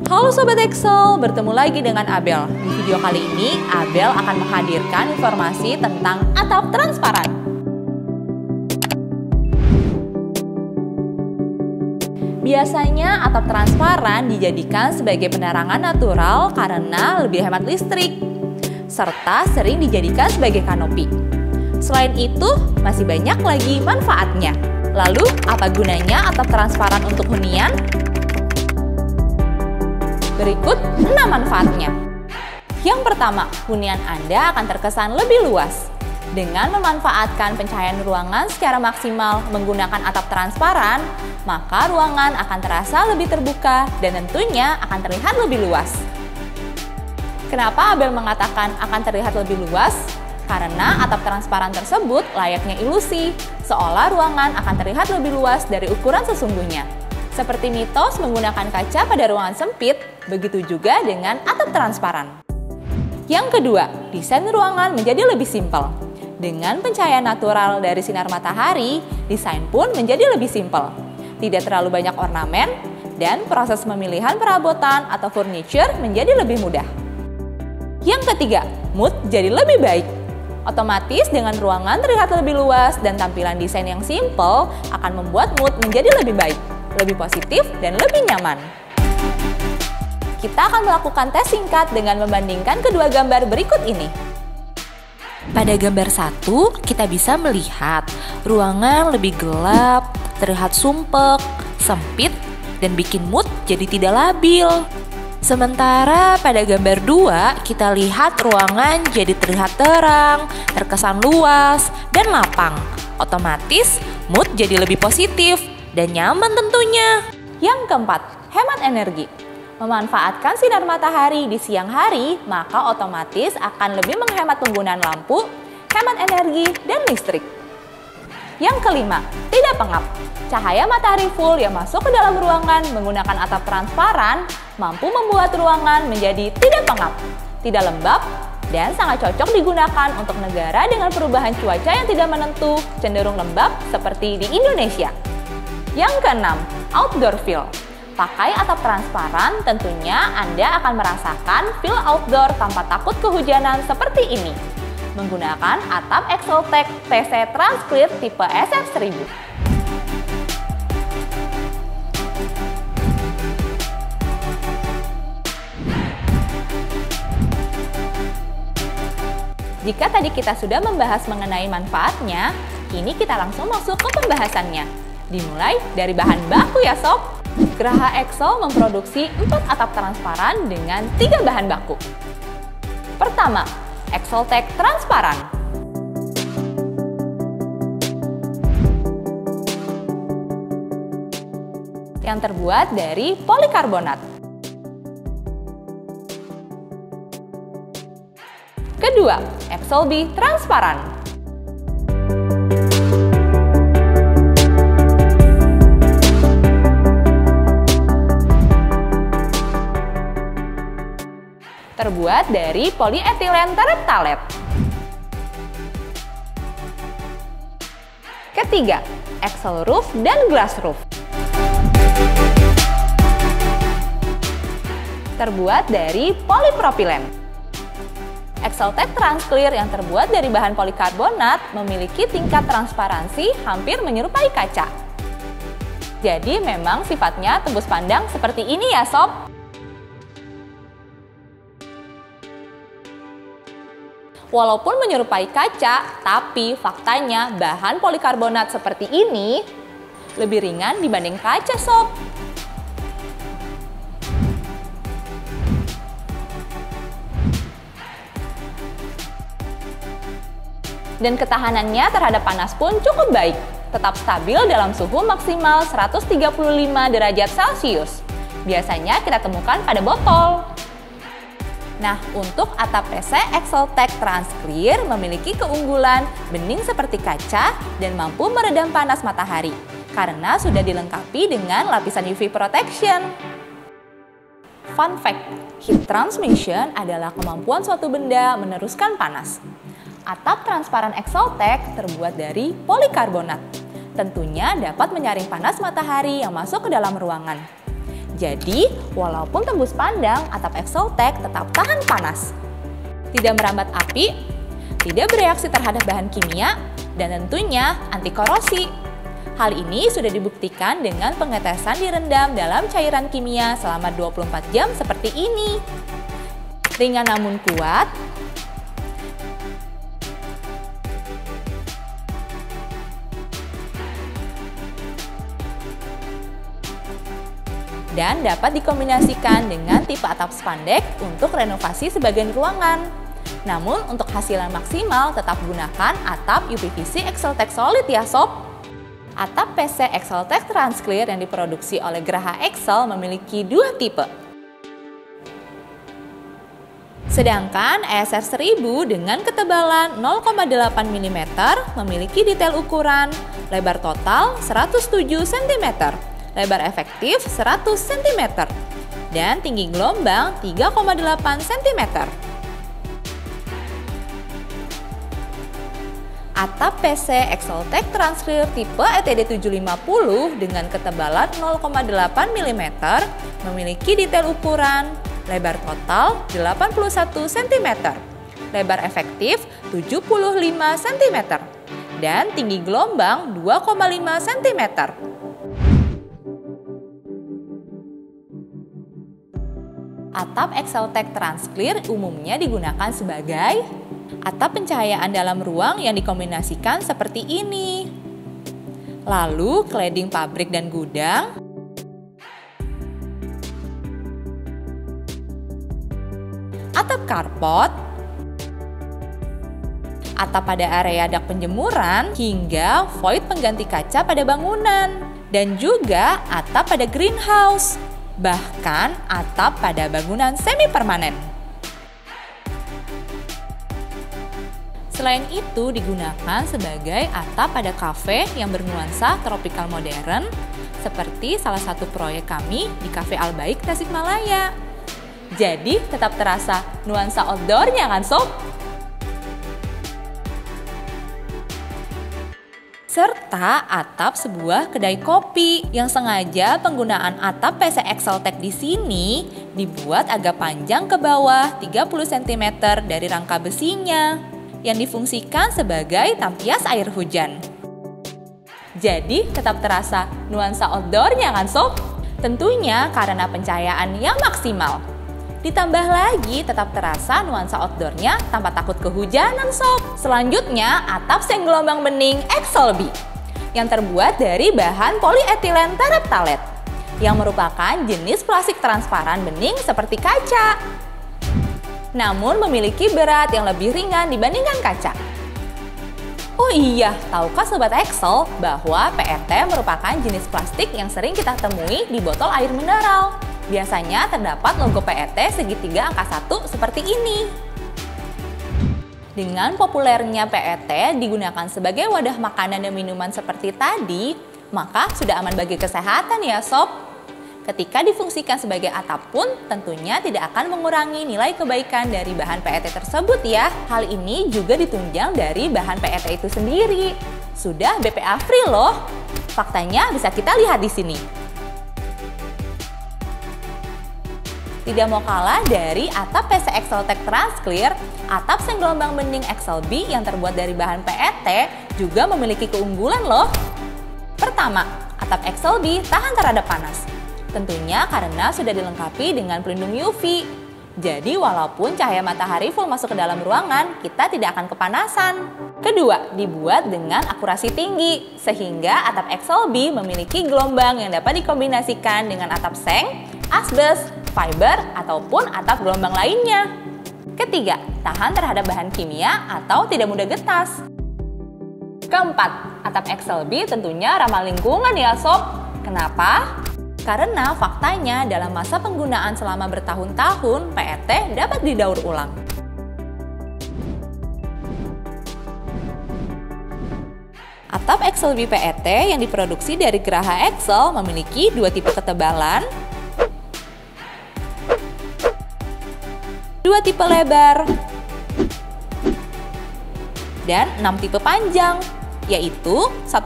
Halo Sobat Excel, bertemu lagi dengan Abel. Di video kali ini, Abel akan menghadirkan informasi tentang atap transparan. Biasanya atap transparan dijadikan sebagai penerangan natural karena lebih hemat listrik, serta sering dijadikan sebagai kanopi. Selain itu, masih banyak lagi manfaatnya. Lalu, apa gunanya atap transparan untuk hunian? Berikut 6 manfaatnya. Yang pertama, hunian Anda akan terkesan lebih luas. Dengan memanfaatkan pencahayaan ruangan secara maksimal menggunakan atap transparan, maka ruangan akan terasa lebih terbuka dan tentunya akan terlihat lebih luas. Kenapa Abel mengatakan akan terlihat lebih luas? Karena atap transparan tersebut layaknya ilusi, seolah ruangan akan terlihat lebih luas dari ukuran sesungguhnya. Seperti mitos menggunakan kaca pada ruangan sempit, begitu juga dengan atap transparan. Yang kedua, desain ruangan menjadi lebih simpel. Dengan pencahayaan natural dari sinar matahari, desain pun menjadi lebih simpel. Tidak terlalu banyak ornamen, dan proses pemilihan perabotan atau furniture menjadi lebih mudah. Yang ketiga, mood jadi lebih baik. Otomatis dengan ruangan terlihat lebih luas dan tampilan desain yang simpel akan membuat mood menjadi lebih baik, lebih positif, dan lebih nyaman. Kita akan melakukan tes singkat dengan membandingkan kedua gambar berikut ini. Pada gambar 1, kita bisa melihat ruangan lebih gelap, terlihat sumpek, sempit, dan bikin mood jadi tidak labil. Sementara pada gambar 2, kita lihat ruangan jadi terlihat terang, terkesan luas, dan lapang. Otomatis mood jadi lebih positif dan nyaman tentunya. Yang keempat, hemat energi. Memanfaatkan sinar matahari di siang hari, maka otomatis akan lebih menghemat penggunaan lampu, hemat energi, dan listrik. Yang kelima, tidak pengap. Cahaya matahari full yang masuk ke dalam ruangan menggunakan atap transparan mampu membuat ruangan menjadi tidak pengap, tidak lembab, dan sangat cocok digunakan untuk negara dengan perubahan cuaca yang tidak menentu, cenderung lembab seperti di Indonesia. Yang keenam, outdoor feel. Pakai atap transparan, tentunya Anda akan merasakan feel outdoor tanpa takut kehujanan seperti ini. Menggunakan atap Exceltech TC Transclear tipe SF1000. Jika tadi kita sudah membahas mengenai manfaatnya, kini kita langsung masuk ke pembahasannya. Dimulai dari bahan baku ya sob. Graha Excel memproduksi 4 atap transparan dengan 3 bahan baku. Pertama, Exceltech transparan. Yang terbuat dari polikarbonat. Kedua, Excelby transparan. Terbuat dari polietilen tereptalet. Ketiga, Excel Roof dan Glass Roof. Terbuat dari polipropilen. Exceltech Transclear yang terbuat dari bahan polikarbonat memiliki tingkat transparansi hampir menyerupai kaca. Jadi memang sifatnya tembus pandang seperti ini ya sob. Walaupun menyerupai kaca, tapi faktanya bahan polikarbonat seperti ini lebih ringan dibanding kaca sob. Dan ketahanannya terhadap panas pun cukup baik, tetap stabil dalam suhu maksimal 135 derajat Celcius. Biasanya kita temukan pada botol. Nah, untuk atap PC Exceltech Transclear memiliki keunggulan bening seperti kaca dan mampu meredam panas matahari karena sudah dilengkapi dengan lapisan UV protection. Fun fact, heat transmission adalah kemampuan suatu benda meneruskan panas. Atap transparan Exceltech terbuat dari polikarbonat. Tentunya dapat menyaring panas matahari yang masuk ke dalam ruangan. Jadi, walaupun tembus pandang, atap Exceltech tetap tahan panas. Tidak merambat api, tidak bereaksi terhadap bahan kimia, dan tentunya anti korosi. Hal ini sudah dibuktikan dengan pengetesan direndam dalam cairan kimia selama 24 jam seperti ini. Ringan namun kuat, dan dapat dikombinasikan dengan tipe atap spandek untuk renovasi sebagian ruangan. Namun untuk hasil yang maksimal tetap gunakan atap UPVC Exceltech Solid ya sob. Atap PC Exceltech Transclear yang diproduksi oleh Graha Excel memiliki dua tipe. Sedangkan ESR 1000 dengan ketebalan 0,8 mm memiliki detail ukuran lebar total 107 cm, lebar efektif 100 cm, dan tinggi gelombang 3,8 cm. Atap PC Exceltech Transclear tipe ETD 750 dengan ketebalan 0,8 mm memiliki detail ukuran lebar total 81 cm, lebar efektif 75 cm, dan tinggi gelombang 2,5 cm. Atap Exceltech Transclear umumnya digunakan sebagai atap pencahayaan dalam ruang yang dikombinasikan seperti ini. Lalu cladding pabrik dan gudang, atap carport, atap pada area dak penjemuran, hingga void pengganti kaca pada bangunan, dan juga atap pada greenhouse, bahkan atap pada bangunan semi permanen. Selain itu digunakan sebagai atap pada kafe yang bernuansa tropikal modern, seperti salah satu proyek kami di Cafe Albaik Tasikmalaya. Jadi tetap terasa nuansa outdoor-nya kan sob? Serta atap sebuah kedai kopi yang sengaja penggunaan atap PC Exceltech di sini dibuat agak panjang ke bawah 30 cm dari rangka besinya yang difungsikan sebagai tampias air hujan. Jadi tetap terasa nuansa outdoor-nya kan sob? Tentunya karena pencahayaan yang maksimal. Ditambah lagi tetap terasa nuansa outdoor-nya tanpa takut kehujanan sob. Selanjutnya atap seng gelombang bening Excelby yang terbuat dari bahan polyethylene terephthalate yang merupakan jenis plastik transparan bening seperti kaca, namun memiliki berat yang lebih ringan dibandingkan kaca. Oh iya, tahukah Sobat Excel bahwa PET merupakan jenis plastik yang sering kita temui di botol air mineral. Biasanya terdapat logo PET segitiga angka 1 seperti ini. Dengan populernya PET digunakan sebagai wadah makanan dan minuman seperti tadi, maka sudah aman bagi kesehatan ya sob. Ketika difungsikan sebagai atap pun tentunya tidak akan mengurangi nilai kebaikan dari bahan PET tersebut ya. Hal ini juga ditunjang dari bahan PET itu sendiri. Sudah BPA free loh. Faktanya bisa kita lihat di sini. Tidak mau kalah dari atap PC Exceltech Transclear, atap seng gelombang bening Excelby yang terbuat dari bahan PET juga memiliki keunggulan loh. Pertama, atap Excelby tahan terhadap panas. Tentunya karena sudah dilengkapi dengan pelindung UV. Jadi walaupun cahaya matahari full masuk ke dalam ruangan, kita tidak akan kepanasan. Kedua, dibuat dengan akurasi tinggi, sehingga atap Excelby memiliki gelombang yang dapat dikombinasikan dengan atap seng, asbes, fiber, ataupun atap gelombang lainnya. Ketiga, tahan terhadap bahan kimia atau tidak mudah getas. Keempat, atap Excelby tentunya ramah lingkungan ya sob. Kenapa? Karena faktanya dalam masa penggunaan selama bertahun-tahun, PET dapat didaur ulang. Atap Excelby PET yang diproduksi dari Graha Excel memiliki dua tipe ketebalan, dua tipe lebar, dan 6 tipe panjang, yaitu 1,5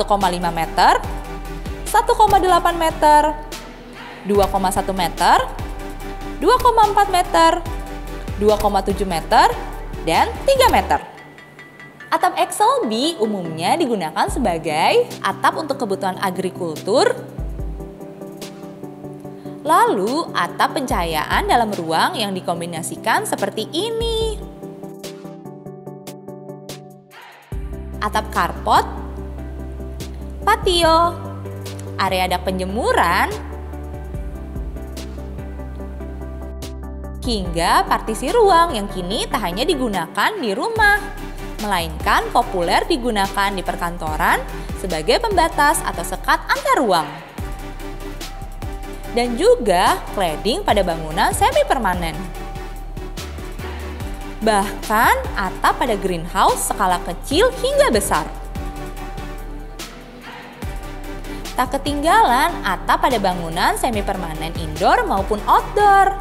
meter, 1,8 meter, 2,1 meter, 2,4 meter, 2,7 meter, dan 3 meter. Atap Excel B umumnya digunakan sebagai atap untuk kebutuhan agrikultur. Lalu, atap pencahayaan dalam ruang yang dikombinasikan seperti ini. Atap carport, patio, area dak penjemuran, hingga partisi ruang yang kini tak hanya digunakan di rumah, melainkan populer digunakan di perkantoran sebagai pembatas atau sekat antar ruang. Dan juga cladding pada bangunan semi permanen. Bahkan atap pada greenhouse skala kecil hingga besar. Tak ketinggalan atap pada bangunan semi permanen indoor maupun outdoor.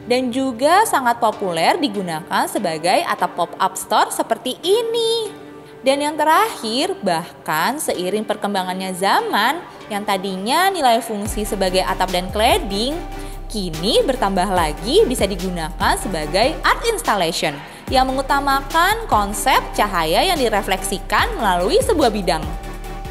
Dan juga sangat populer digunakan sebagai atap pop-up store seperti ini. Dan yang terakhir, bahkan seiring perkembangannya zaman yang tadinya nilai fungsi sebagai atap dan cladding, kini bertambah lagi bisa digunakan sebagai art installation yang mengutamakan konsep cahaya yang direfleksikan melalui sebuah bidang.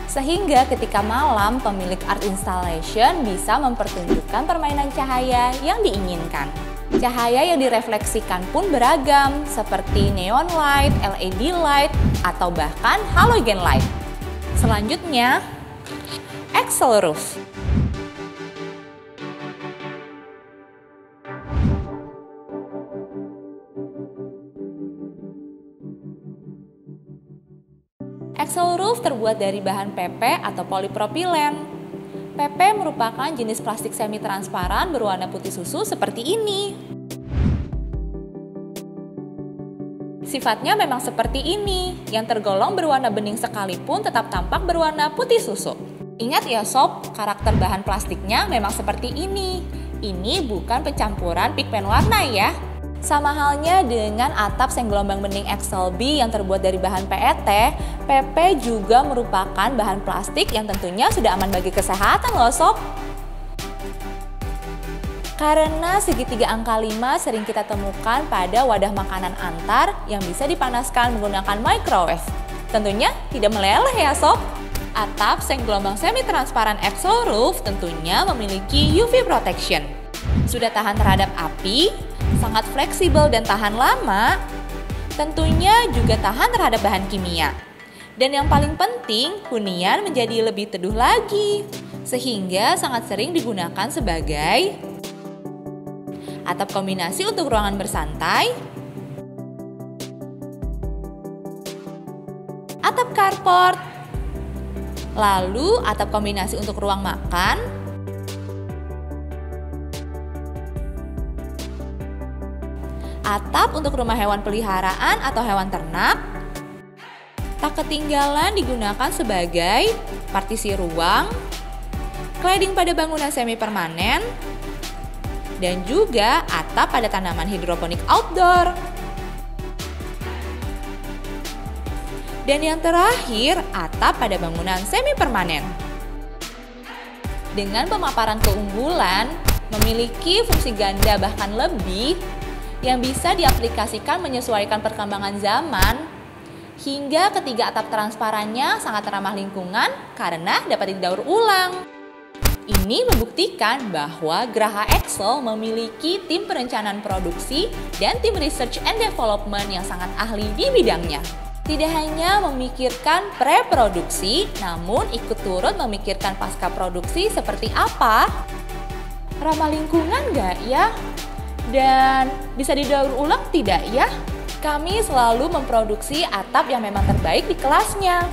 Sehingga ketika malam, pemilik art installation bisa mempertunjukkan permainan cahaya yang diinginkan. Cahaya yang direfleksikan pun beragam, seperti neon light, LED light, atau bahkan halogen light. Selanjutnya, Excel roof. Excel roof terbuat dari bahan PP atau polipropilen. PP merupakan jenis plastik semi transparan berwarna putih susu seperti ini. Sifatnya memang seperti ini, yang tergolong berwarna bening sekalipun tetap tampak berwarna putih susu. Ingat ya sob, karakter bahan plastiknya memang seperti ini. Ini bukan pencampuran pigmen warna ya. Sama halnya dengan atap seng gelombang bening Excel B yang terbuat dari bahan PET, PP juga merupakan bahan plastik yang tentunya sudah aman bagi kesehatan loh sob. Karena segitiga angka 5 sering kita temukan pada wadah makanan antar yang bisa dipanaskan menggunakan microwave. Tentunya tidak meleleh ya sob. Atap seng gelombang semi transparan Excel roof tentunya memiliki UV protection. Sudah tahan terhadap api, sangat fleksibel dan tahan lama, tentunya juga tahan terhadap bahan kimia. Dan yang paling penting, hunian menjadi lebih teduh lagi, sehingga sangat sering digunakan sebagai atap kombinasi untuk ruangan bersantai, atap carport, lalu atap kombinasi untuk ruang makan, atap untuk rumah hewan peliharaan atau hewan ternak. Tak ketinggalan digunakan sebagai partisi ruang, cladding pada bangunan semi permanen, dan juga atap pada tanaman hidroponik outdoor. Dan yang terakhir, atap pada bangunan semi permanen. Dengan pemaparan keunggulan, memiliki fungsi ganda bahkan lebih, yang bisa diaplikasikan menyesuaikan perkembangan zaman, hingga ketiga atap transparannya sangat ramah lingkungan karena dapat didaur ulang. Ini membuktikan bahwa Graha Excel memiliki tim perencanaan produksi dan tim research and development yang sangat ahli di bidangnya. Tidak hanya memikirkan pre-produksi, namun ikut turut memikirkan pasca produksi seperti apa? Ramah lingkungan nggak ya? Dan bisa didaur ulang tidak ya? Kami selalu memproduksi atap yang memang terbaik di kelasnya.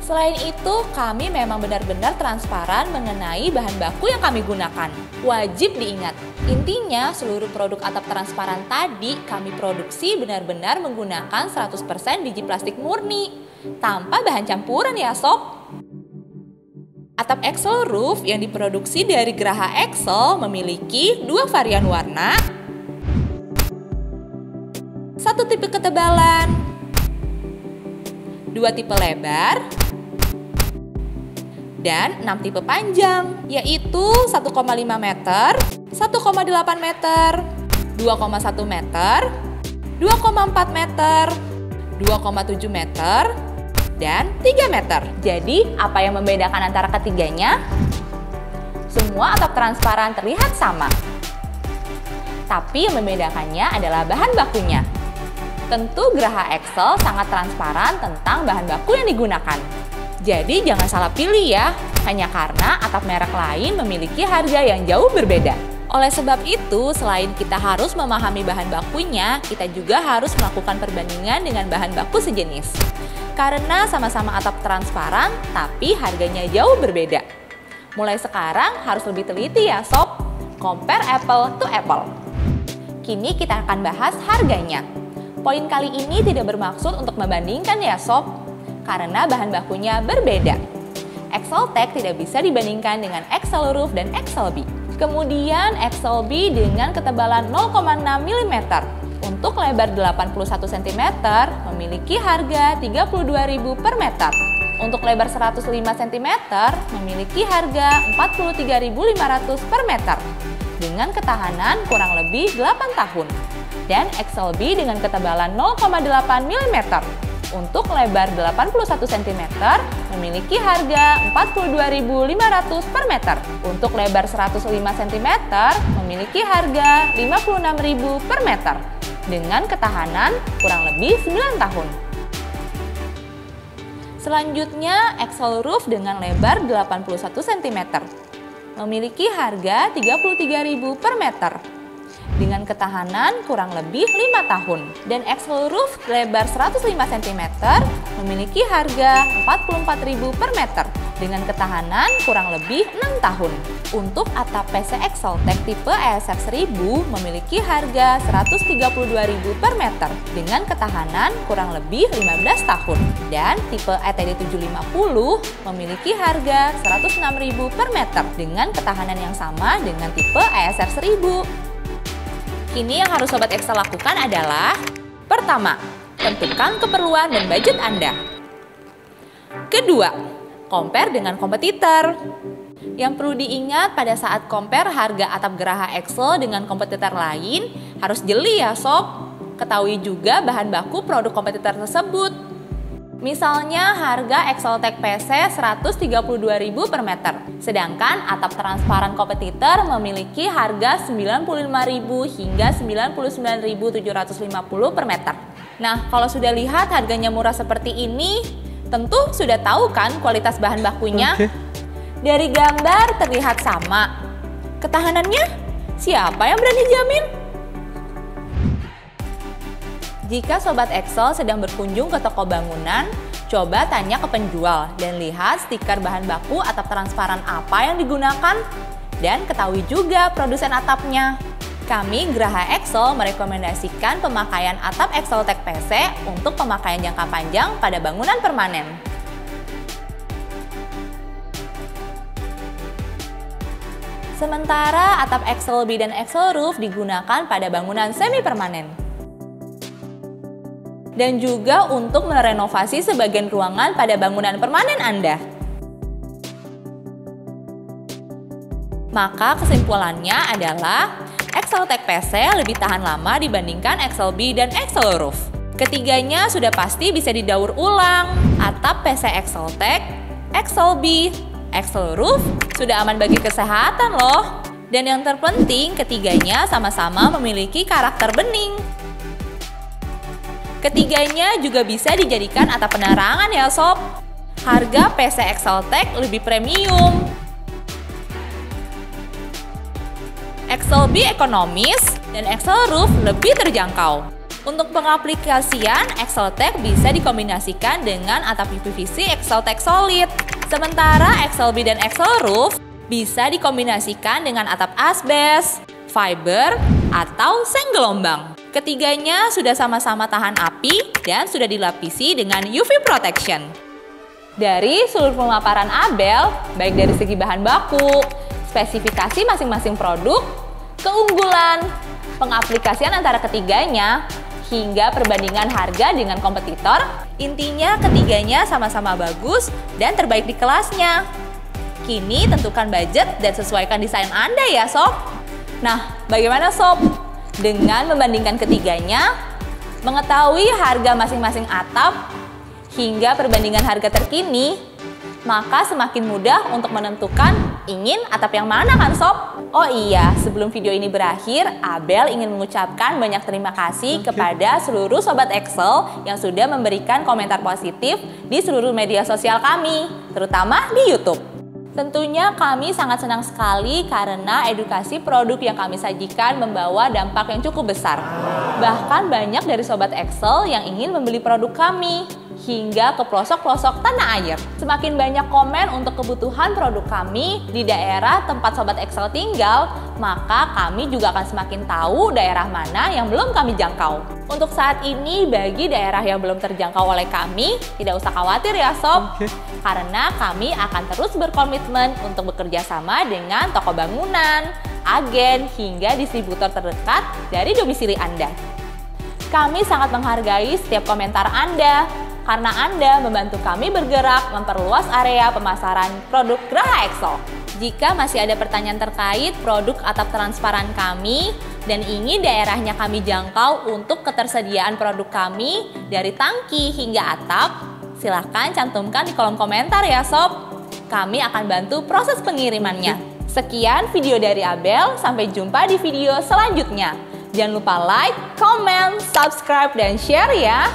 Selain itu, kami memang benar-benar transparan mengenai bahan baku yang kami gunakan. Wajib diingat, intinya seluruh produk atap transparan tadi kami produksi benar-benar menggunakan 100% biji plastik murni, tanpa bahan campuran ya sob. Atap Excel roof yang diproduksi dari Graha Excel memiliki dua varian warna, satu tipe ketebalan, dua tipe lebar, dan 6 tipe panjang, yaitu 1,5 meter, 1,8 meter, 2,1 meter, 2,4 meter, 2,7 meter, dan 3 meter. Jadi, apa yang membedakan antara ketiganya? Semua atap transparan terlihat sama. Tapi yang membedakannya adalah bahan bakunya. Tentu Graha Excel sangat transparan tentang bahan baku yang digunakan. Jadi jangan salah pilih ya, hanya karena atap merek lain memiliki harga yang jauh berbeda. Oleh sebab itu, selain kita harus memahami bahan bakunya, kita juga harus melakukan perbandingan dengan bahan baku sejenis. Karena sama-sama atap transparan, tapi harganya jauh berbeda. Mulai sekarang harus lebih teliti ya sob, compare apple to apple. Kini kita akan bahas harganya. Poin kali ini tidak bermaksud untuk membandingkan ya sob, karena bahan bakunya berbeda. Exceltech tidak bisa dibandingkan dengan Excelroof dan Excelbee. Kemudian Excelbee dengan ketebalan 0,6 mm untuk lebar 81 cm memiliki harga Rp32.000 per meter. Untuk lebar 105 cm memiliki harga Rp43.500 per meter dengan ketahanan kurang lebih 8 tahun. Dan Excelbee dengan ketebalan 0,8 mm untuk lebar 81 cm memiliki harga Rp42.500 per meter. Untuk lebar 105 cm memiliki harga Rp56.000 per meter dengan ketahanan kurang lebih 9 tahun. Selanjutnya, Excelroof dengan lebar 81 cm memiliki harga Rp33.000 per meter dengan ketahanan kurang lebih 5 tahun. Dan Excelroof lebar 105 cm memiliki harga Rp44.000 per meter dengan ketahanan kurang lebih 6 tahun. Untuk atap PC Exceltech tipe ESF 1000 memiliki harga Rp132.000 per meter dengan ketahanan kurang lebih 15 tahun. Dan tipe ETD 750 memiliki harga Rp106.000 per meter dengan ketahanan yang sama dengan tipe ESF 1000. Kini yang harus Sobat Excel lakukan adalah: pertama, tentukan keperluan dan budget Anda. Kedua, compare dengan kompetitor. Yang perlu diingat pada saat compare harga atap Graha Excel dengan kompetitor lain, harus jeli ya sob. Ketahui juga bahan baku produk kompetitor tersebut. Misalnya harga Exceltech PC Rp132.000 per meter, sedangkan atap transparan kompetitor memiliki harga Rp95.000 hingga Rp99.750 per meter. Nah, kalau sudah lihat harganya murah seperti ini, tentu sudah tahu kan kualitas bahan bakunya? Dari gambar terlihat sama. Ketahanannya, siapa yang berani jamin? Jika Sobat Excel sedang berkunjung ke toko bangunan, coba tanya ke penjual dan lihat stiker bahan baku atap transparan apa yang digunakan dan ketahui juga produsen atapnya. Kami Graha Excel merekomendasikan pemakaian atap Exceltech PC untuk pemakaian jangka panjang pada bangunan permanen. Sementara atap Excelbee dan Excelroof digunakan pada bangunan semi permanen. Dan juga untuk merenovasi sebagian ruangan pada bangunan permanen Anda. Maka kesimpulannya adalah Exceltech PC lebih tahan lama dibandingkan Excelbee dan Excelroof. Ketiganya sudah pasti bisa didaur ulang. Atap PC Exceltech, Excelbee, Excelroof sudah aman bagi kesehatan loh. Dan yang terpenting ketiganya sama-sama memiliki karakter bening. Ketiganya juga bisa dijadikan atap penerangan ya sob. Harga PC Exceltech lebih premium. Excelbee ekonomis dan Excelroof lebih terjangkau. Untuk pengaplikasian, Exceltech bisa dikombinasikan dengan atap UPVC Exceltech Solid. Sementara Excelbee dan Excelroof bisa dikombinasikan dengan atap asbes, fiber, atau seng gelombang. Ketiganya sudah sama-sama tahan api dan sudah dilapisi dengan UV protection. Dari seluruh pemaparan Abel, baik dari segi bahan baku, spesifikasi masing-masing produk, keunggulan, pengaplikasian antara ketiganya, hingga perbandingan harga dengan kompetitor, intinya ketiganya sama-sama bagus dan terbaik di kelasnya. Kini tentukan budget dan sesuaikan desain Anda ya sob. Nah, bagaimana sob? Dengan membandingkan ketiganya, mengetahui harga masing-masing atap, hingga perbandingan harga terkini, maka semakin mudah untuk menentukan ingin atap yang mana kan sob? Oh iya, sebelum video ini berakhir, Abel ingin mengucapkan banyak terima kasih kepada seluruh Sobat Excel yang sudah memberikan komentar positif di seluruh media sosial kami, terutama di YouTube. Tentunya kami sangat senang sekali karena edukasi produk yang kami sajikan membawa dampak yang cukup besar. Bahkan banyak dari Sobat Excel yang ingin membeli produk kami, hingga ke pelosok-pelosok tanah air. Semakin banyak komen untuk kebutuhan produk kami di daerah tempat Sobat Excel tinggal, maka kami juga akan semakin tahu daerah mana yang belum kami jangkau. Untuk saat ini, bagi daerah yang belum terjangkau oleh kami, tidak usah khawatir ya sob, karena kami akan terus berkomitmen untuk bekerja sama dengan toko bangunan, agen, hingga distributor terdekat dari domisili Anda. Kami sangat menghargai setiap komentar Anda, karena Anda membantu kami bergerak memperluas area pemasaran produk Graha Excel. Jika masih ada pertanyaan terkait produk atap transparan kami dan ingin daerahnya kami jangkau untuk ketersediaan produk kami dari tangki hingga atap, silahkan cantumkan di kolom komentar ya sob. Kami akan bantu proses pengirimannya. Sekian video dari Abel, sampai jumpa di video selanjutnya. Jangan lupa like, comment, subscribe, dan share ya.